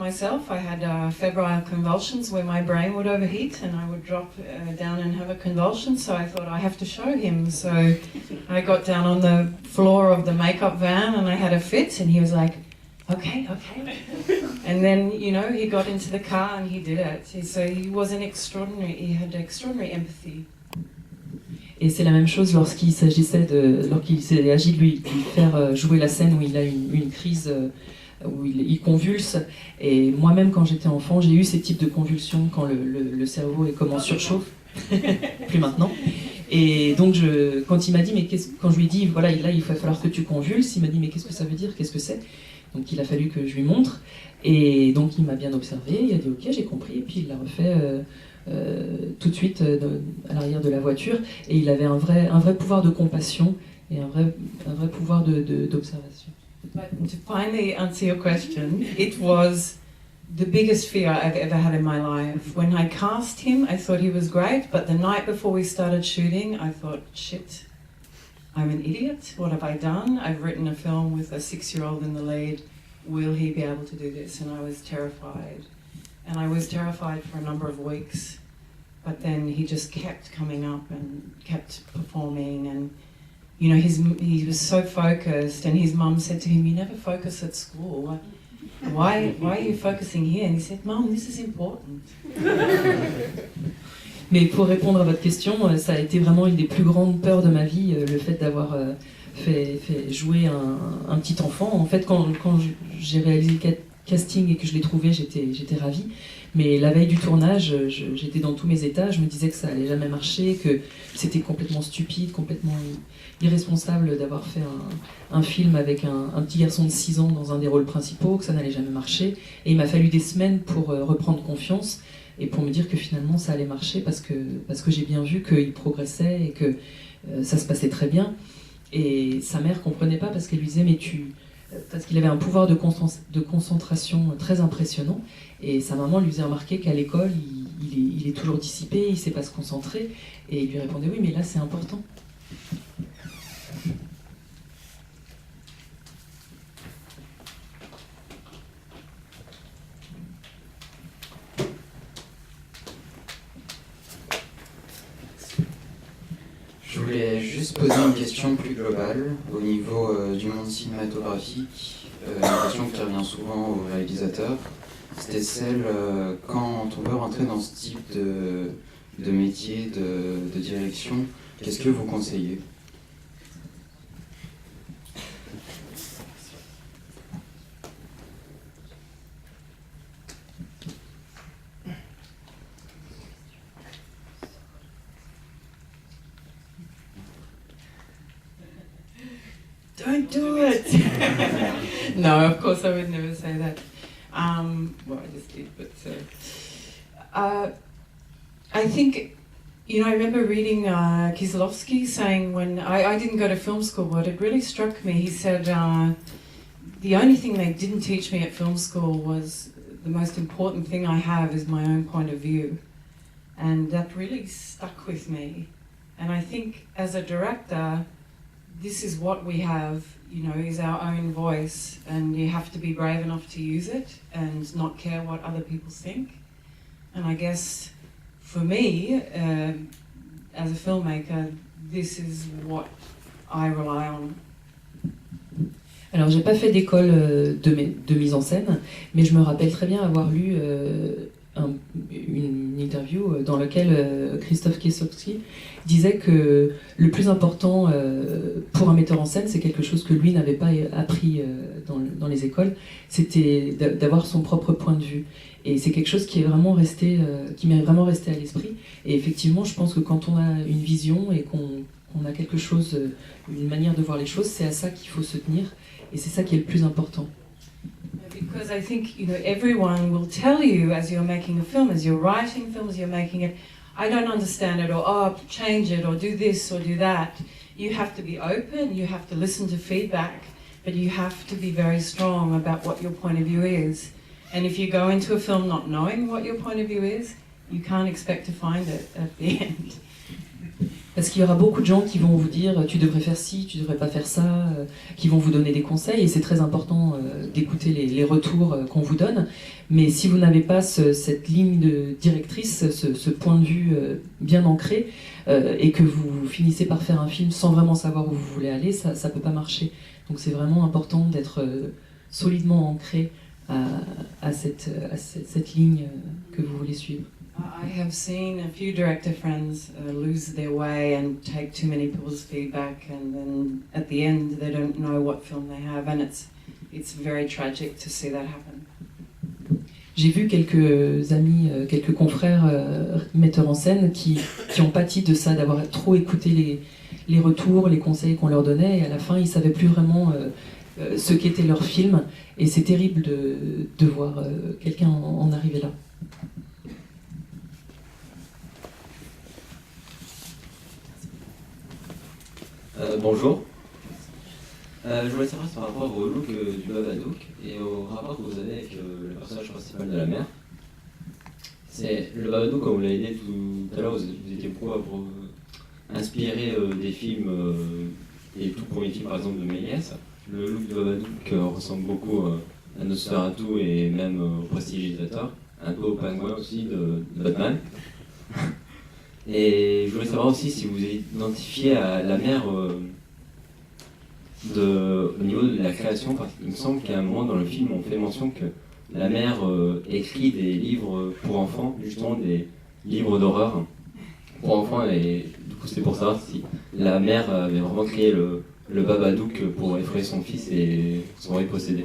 myself. I had febrile convulsions where my brain would overheat and I would drop down and have a convulsion. So I thought, I have to show him. So I got down on the floor of the makeup van and I had a fit, and he was like, okay. And then, you know, he got into the car and he did it. So he was he had extraordinary empathy. Et c'est la même chose lorsqu'il s'est agi de lui faire jouer la scène où il a une crise, où il convulse. Et moi-même, quand j'étais enfant, j'ai eu ces types de convulsions quand le cerveau est comme en surchauffe. Plus maintenant. Et donc, quand il m'a dit, quand je lui ai dit, voilà, là, il va falloir que tu convulses, il m'a dit, mais qu'est-ce que ça veut dire, qu'est-ce que c'est? Donc, il a fallu que je lui montre. Et donc, il m'a bien observé, il a dit, ok, j'ai compris, et puis il l'a refait tout de suite à l'arrière de la voiture. Et il avait un vrai pouvoir de compassion et un vrai pouvoir d'observation. But to finally answer your question, it was the biggest fear I've ever had in my life. When I cast him, I thought he was great, but the night before we started shooting, I thought, shit, I'm an idiot. What have I done? I've written a film with a 6-year-old in the lead. Will he be able to do this? And I was terrified. And I was terrified for a number of weeks. But then he just kept coming up and kept performing. And, you know, he was so focused. And his mum said to him, you never focus at school. Why are you focusing here? And he said, Mum, this is important. Mais pour répondre à votre question, ça a été vraiment une des plus grandes peurs de ma vie, le fait d'avoir fait jouer un petit enfant. En fait, quand j'ai réalisé le casting et que je l'ai trouvé, j'étais ravie. Mais la veille du tournage, j'étais dans tous mes états, je me disais que ça allait jamais marcher, que c'était complètement stupide, complètement irresponsable d'avoir fait un film avec un petit garçon de 6 ans dans un des rôles principaux, que ça n'allait jamais marcher. Et il m'a fallu des semaines pour reprendre confiance et pour me dire que finalement ça allait marcher parce que j'ai bien vu qu'il progressait et que ça se passait très bien. Et sa mère comprenait pas parce qu'elle lui disait parce qu'il avait un pouvoir de concentration très impressionnant, et sa maman lui faisait remarquer qu'à l'école il est toujours dissipé, il sait pas se concentrer, et il lui répondait oui mais là c'est important. Je voulais juste poser une question plus globale au niveau du monde cinématographique, une question qui revient souvent aux réalisateurs. C'était celle, quand on veut rentrer dans ce type de métier, de direction, qu'est-ce que vous conseillez ? Don't do it. No, of course I would never say that. Well, I just did, but I think, you know, I remember reading Kieslowski saying when I didn't go to film school, but it really struck me. He said the only thing they didn't teach me at film school was the most important thing I have is my own point of view, and that really stuck with me. And I think as a director, this is what we have, you know, is our own voice, and you have to be brave enough to use it and not care what other people think. And I guess for me, as a filmmaker, this is what I rely on. Alors j'ai pas fait d'école de mise en scène, mais je me rappelle très bien avoir lu une interview dans laquelle Krzysztof Kieslowski disait que le plus important pour un metteur en scène, c'est quelque chose que lui n'avait pas appris dans les écoles, c'était d'avoir son propre point de vue. Et c'est quelque chose qui m'est vraiment resté à l'esprit. Et effectivement, je pense que quand on a une vision et qu'on a quelque chose, une manière de voir les choses, c'est à ça qu'il faut se tenir. Et c'est ça qui est le plus important. Because I think, you know, everyone will tell you as you're making a film, as you're writing films, you're making it, I don't understand it, or oh, change it, or do this, or do that. You have to be open, you have to listen to feedback, but you have to be very strong about what your point of view is. And if you go into a film not knowing what your point of view is, you can't expect to find it at the end. Parce qu'il y aura beaucoup de gens qui vont vous dire tu devrais faire ci, tu devrais pas faire ça, qui vont vous donner des conseils, et c'est très important d'écouter les retours qu'on vous donne. Mais si vous n'avez pas cette ligne de directrice, ce point de vue bien ancré, et que vous finissez par faire un film sans vraiment savoir où vous voulez aller, ça peut pas marcher. Donc c'est vraiment important d'être solidement ancré à cette ligne que vous voulez suivre. I have seen a few director friends lose their way and take too many people's feedback, and then at the end they don't know what film they have, and it's very tragic to see that happen. J'ai vu quelques amis, quelques confrères metteurs en scène qui ont pâti de ça, d'avoir trop écouté les retours, les conseils qu'on leur donnait, et à la fin ils ne savaient plus vraiment ce qu'était leur film, et c'est terrible de voir quelqu'un en arriver là. Bonjour. Je voulais savoir par rapport au look du Babadook et au rapport que vous avez avec le personnage principal de la mère. C'est le Babadook, comme vous l'avez dit tout à l'heure, vous étiez beaucoup inspiré des films, des tout premiers films par exemple de Méliès. Le look du Babadook ressemble beaucoup à Nosferatu et même au Prestidigitateur, un peu au pingouin aussi de Batman. Et je voulais savoir aussi si vous identifiez à la mère au niveau de la création, parce qu'il me semble qu'à un moment dans le film on fait mention que la mère écrit des livres pour enfants, justement des livres d'horreur pour enfants, et du coup c'est pour savoir si la mère avait vraiment créé le Babadook pour effrayer son fils et son mari possédé.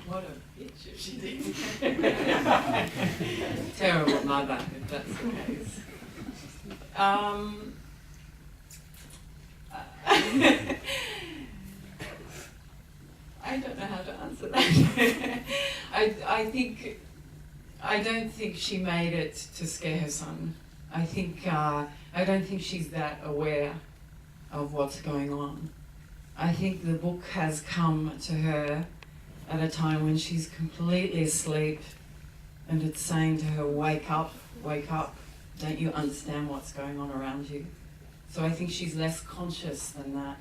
What a bitch if she did. Terrible mother, if that's the case. I don't know how to answer that. I don't think she made it to scare her son. I don't think she's that aware of what's going on. I think the book has come to her at a time when she's completely asleep, and it's saying to her, wake up, don't you understand what's going on around you? So I think she's less conscious than that.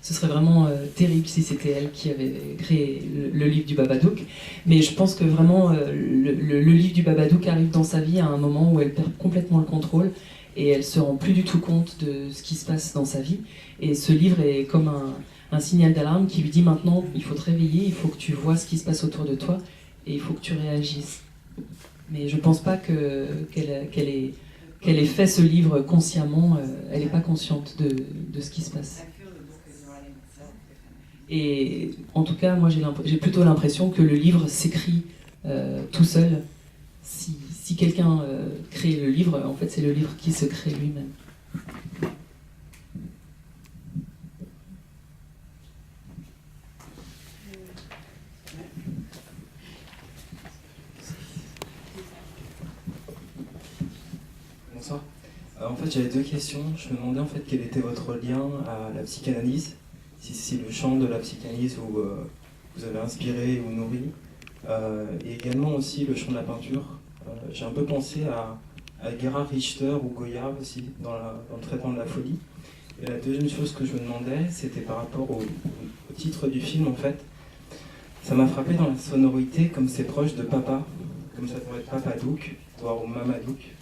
Ce serait vraiment terrible si c'était elle qui avait créé le livre du Babadook. Mais je pense que vraiment le livre du Babadook arrive dans sa vie à un moment où elle perd complètement le contrôle et elle se rend plus du tout compte de ce qui se passe dans sa vie. Et ce livre est comme un signal d'alarme qui lui dit maintenant il faut te réveiller, il faut que tu vois ce qui se passe autour de toi et il faut que tu réagisses. Mais je pense pas qu'elle ait fait ce livre consciemment, elle n'est pas consciente de ce qui se passe. Et en tout cas, moi j'ai plutôt l'impression que le livre s'écrit tout seul. Si quelqu'un crée le livre, en fait c'est le livre qui se crée lui-même. Bonsoir. En fait, j'avais deux questions. Je me demandais en fait quel était votre lien à la psychanalyse, si c'est le champ de la psychanalyse où vous avez inspiré ou nourri, et également aussi le champ de la peinture. J'ai un peu pensé à Gerhard Richter ou Goya aussi dans le traitement de la folie. Et la deuxième chose que je me demandais, c'était par rapport au titre du film en fait. Ça m'a frappé dans la sonorité comme c'est proche de Papa, comme ça pourrait être Papadouk, voire au Mamadouk.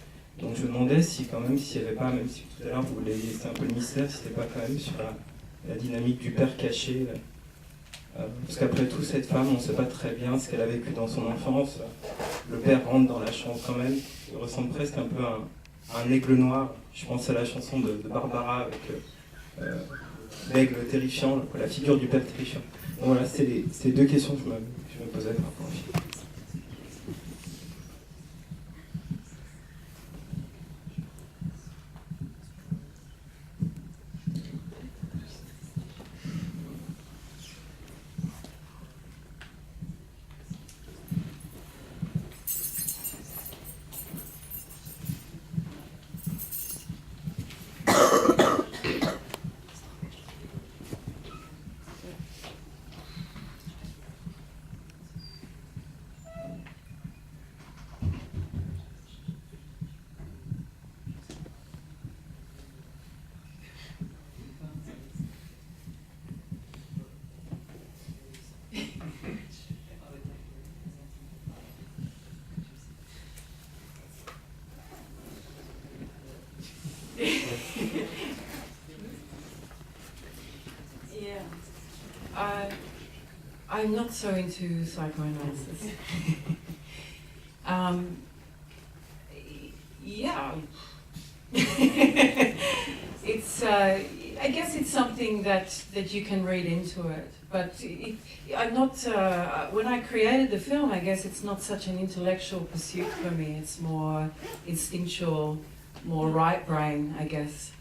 Donc je me demandais si quand même, s'il n'y avait pas, même si tout à l'heure vous voulez laisser un peu le mystère, si c'était pas quand même sur la dynamique du père caché. Parce qu'après tout, cette femme, on ne sait pas très bien ce qu'elle a vécu dans son enfance. Le père rentre dans la chambre quand même, il ressemble presque un peu à un aigle noir. Je pense à la chanson de Barbara avec l'aigle terrifiant, la figure du père terrifiant. Donc voilà, c'est les deux questions que je me posais par rapport au film. I'm not so into psychoanalysis. Yeah. It's. I guess it's something that you can read into it, but I'm not. When I created the film, I guess it's not such an intellectual pursuit for me. It's more instinctual, more right brain, I guess.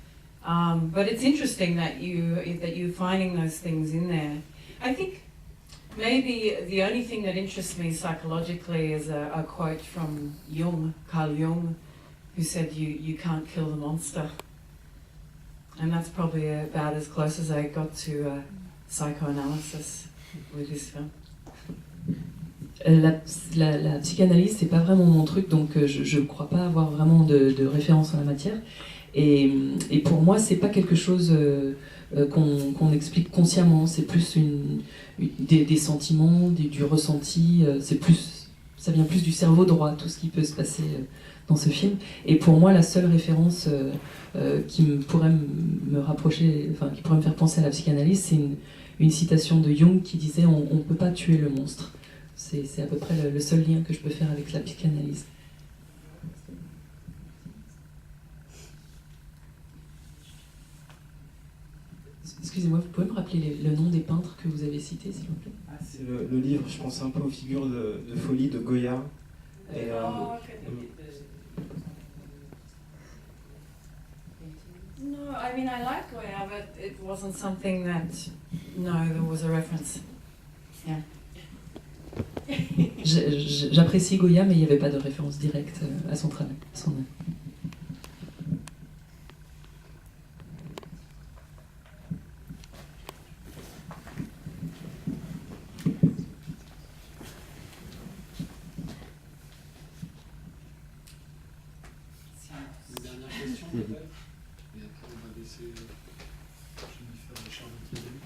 But it's interesting that you're finding those things in there. I think maybe the only thing that interests me psychologically is a quote from Jung, Carl Jung, who said you can't kill the monster. And that's probably about as close as I got to psychoanalysis with this film. La psychanalyse, c'est pas vraiment mon truc, donc je ne crois pas avoir vraiment de référence en la matière. Et pour moi, c'est pas quelque chose qu'on explique consciemment, c'est plus des sentiments, du ressenti, ça vient plus du cerveau droit, tout ce qui peut se passer dans ce film. Et pour moi, la seule référence qui pourrait me rapprocher, enfin qui pourrait me faire penser à la psychanalyse, c'est une citation de Jung qui disait on ne peut pas tuer le monstre. C'est à peu près le seul lien que je peux faire avec la psychanalyse. Excusez-moi, vous pouvez me rappeler le nom des peintres que vous avez cités, s'il vous plaît? C'est le livre, je pense un peu aux figures de folie de Goya. Et, No, I mean I like Goya, but it wasn't something that. No, there was a reference. Yeah. J'apprécie Goya, mais il n'y avait pas de référence directe à son travail, à son œuvre. Une dernière question, peut-être. Et après, on va laisser Jennifer et Charles intervenir.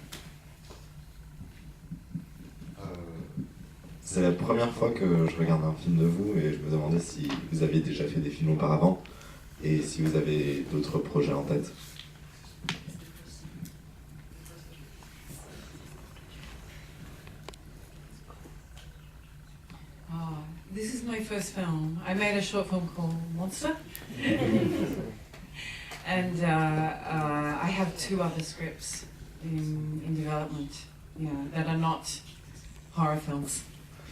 C'est la première fois que je regarde un film de vous et je me demandais si vous aviez déjà fait des films auparavant et si vous avez d'autres projets en tête. This is my first film. I made a short film called Monster. And I have 2 other scripts in development, that are not horror films.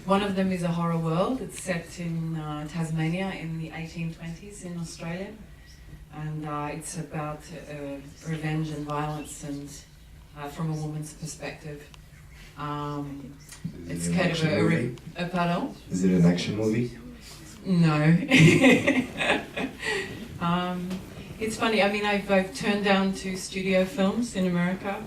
One of them is a horror world. It's set in Tasmania in the 1820s in Australia. And it's about revenge and violence and from a woman's perspective. It's kind of a pardon? Is it an action movie? No. It's funny, I mean, I've turned down 2 studio films in America,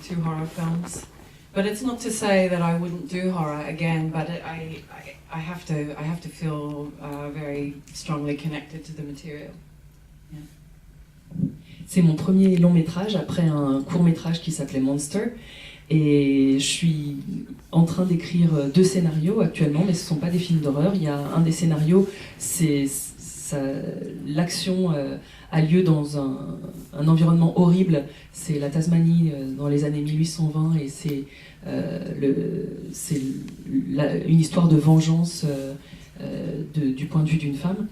2 horror films. But it's not to say that I wouldn't do horror again, but I have to feel very strongly connected to the material. Yeah. C'est mon premier long métrage après un court métrage qui s'appelait Monster. Et je suis en train d'écrire 2 scénarios actuellement, mais ce ne sont pas des films d'horreur. Il y a un des scénarios, l'action a lieu dans un environnement horrible. C'est la Tasmanie dans les années 1820 et c'est une histoire de vengeance du point de vue d'une femme.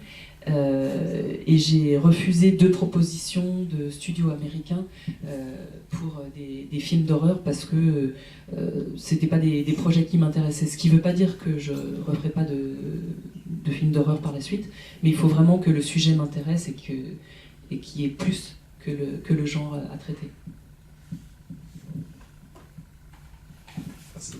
Et j'ai refusé 2 propositions de studios américains pour des films d'horreur parce que c'était pas des projets qui m'intéressaient. Ce qui veut pas dire que je referai pas de films d'horreur par la suite, mais il faut vraiment que le sujet m'intéresse et qu'il y ait plus que le genre à traiter. Merci.